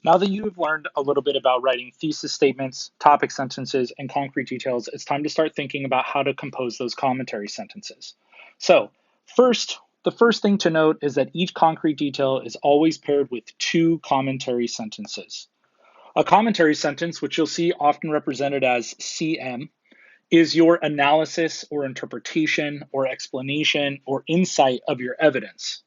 Now that you have learned a little bit about writing thesis statements, topic sentences, and concrete details, it's time to start thinking about how to compose those commentary sentences. So, the first thing to note is that each concrete detail is always paired with two commentary sentences. A commentary sentence, which you'll see often represented as CM, is your analysis or interpretation or explanation or insight of your evidence.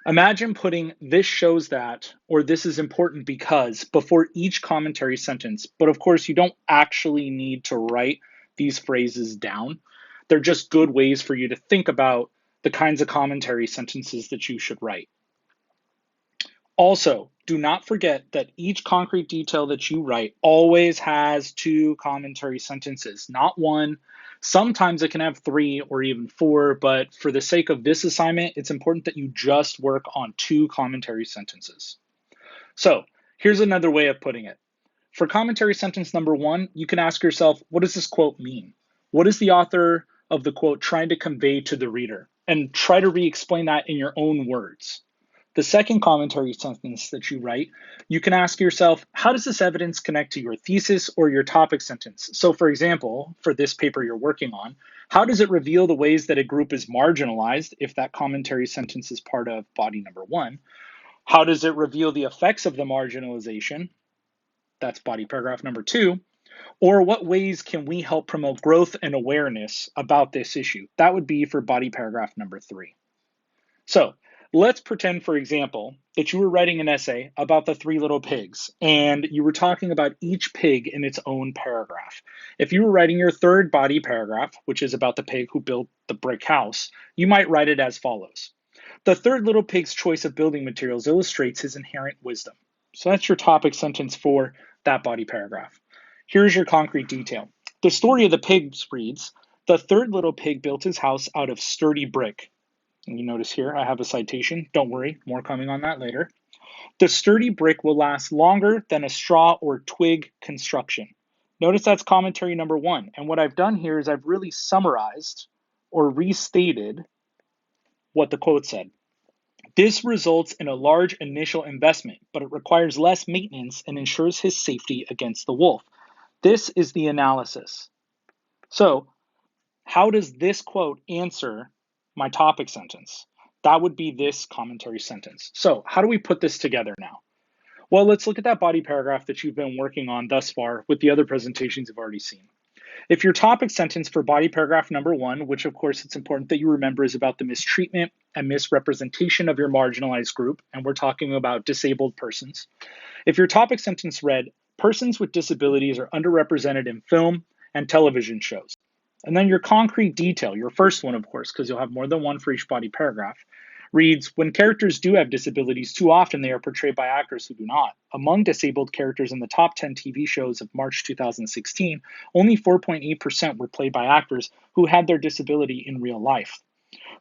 Imagine putting "this shows that" or "this is important because" before each commentary sentence, but of course you don't actually need to write these phrases down. They're just good ways for you to think about the kinds of commentary sentences that you should write. Also, do not forget that each concrete detail that you write always has two commentary sentences, not one. Sometimes it can have three or even four, but for the sake of this assignment, it's important that you just work on two commentary sentences. So here's another way of putting it. For commentary sentence number one, you can ask yourself, what does this quote mean? What is the author of the quote trying to convey to the reader? And try to re-explain that in your own words. The second commentary sentence that you write, you can ask yourself, how does this evidence connect to your thesis or your topic sentence? So for example, for this paper you're working on, how does it reveal the ways that a group is marginalized if that commentary sentence is part of body number one? How does it reveal the effects of the marginalization? That's body paragraph number two. Or what ways can we help promote growth and awareness about this issue? That would be for body paragraph number three. So let's pretend, for example, that you were writing an essay about the three little pigs and you were talking about each pig in its own paragraph. If you were writing your third body paragraph, which is about the pig who built the brick house, you might write it as follows. The third little pig's choice of building materials illustrates his inherent wisdom. So that's your topic sentence for that body paragraph. Here's your concrete detail. The story of the pigs reads, the third little pig built his house out of sturdy brick. And you notice here I have a citation. Don't worry, more coming on that later. The sturdy brick will last longer than a straw or twig construction. Notice that's commentary number one. And what I've done here is I've really summarized or restated what the quote said. This results in a large initial investment, but it requires less maintenance and ensures his safety against the wolf. This is the analysis. So, how does this quote answer my topic sentence? That would be this commentary sentence. So how do we put this together now? Well, let's look at that body paragraph that you've been working on thus far with the other presentations you've already seen. If your topic sentence for body paragraph number one, which of course it's important that you remember is about the mistreatment and misrepresentation of your marginalized group, and we're talking about disabled persons. If your topic sentence read, persons with disabilities are underrepresented in film and television shows. And then your concrete detail, your first one, of course, because you'll have more than one for each body paragraph, reads, when characters do have disabilities, too often they are portrayed by actors who do not. Among disabled characters in the top 10 TV shows of March 2016, only 4.8% were played by actors who had their disability in real life.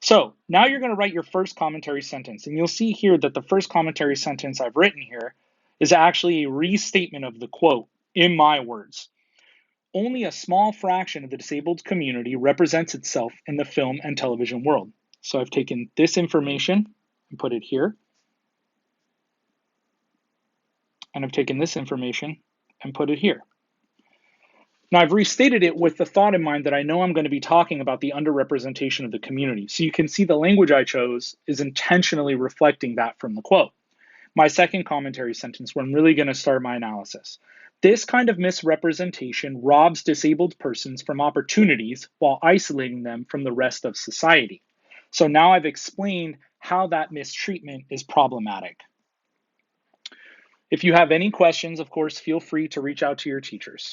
So now you're going to write your first commentary sentence, and you'll see here that the first commentary sentence I've written here is actually a restatement of the quote in my words. Only a small fraction of the disabled community represents itself in the film and television world. So I've taken this information and put it here. And I've taken this information and put it here. Now I've restated it with the thought in mind that I know I'm going to be talking about the underrepresentation of the community. So you can see the language I chose is intentionally reflecting that from the quote. My second commentary sentence, where I'm really going to start my analysis. This kind of misrepresentation robs disabled persons from opportunities while isolating them from the rest of society. So now I've explained how that mistreatment is problematic. If you have any questions, of course, feel free to reach out to your teachers.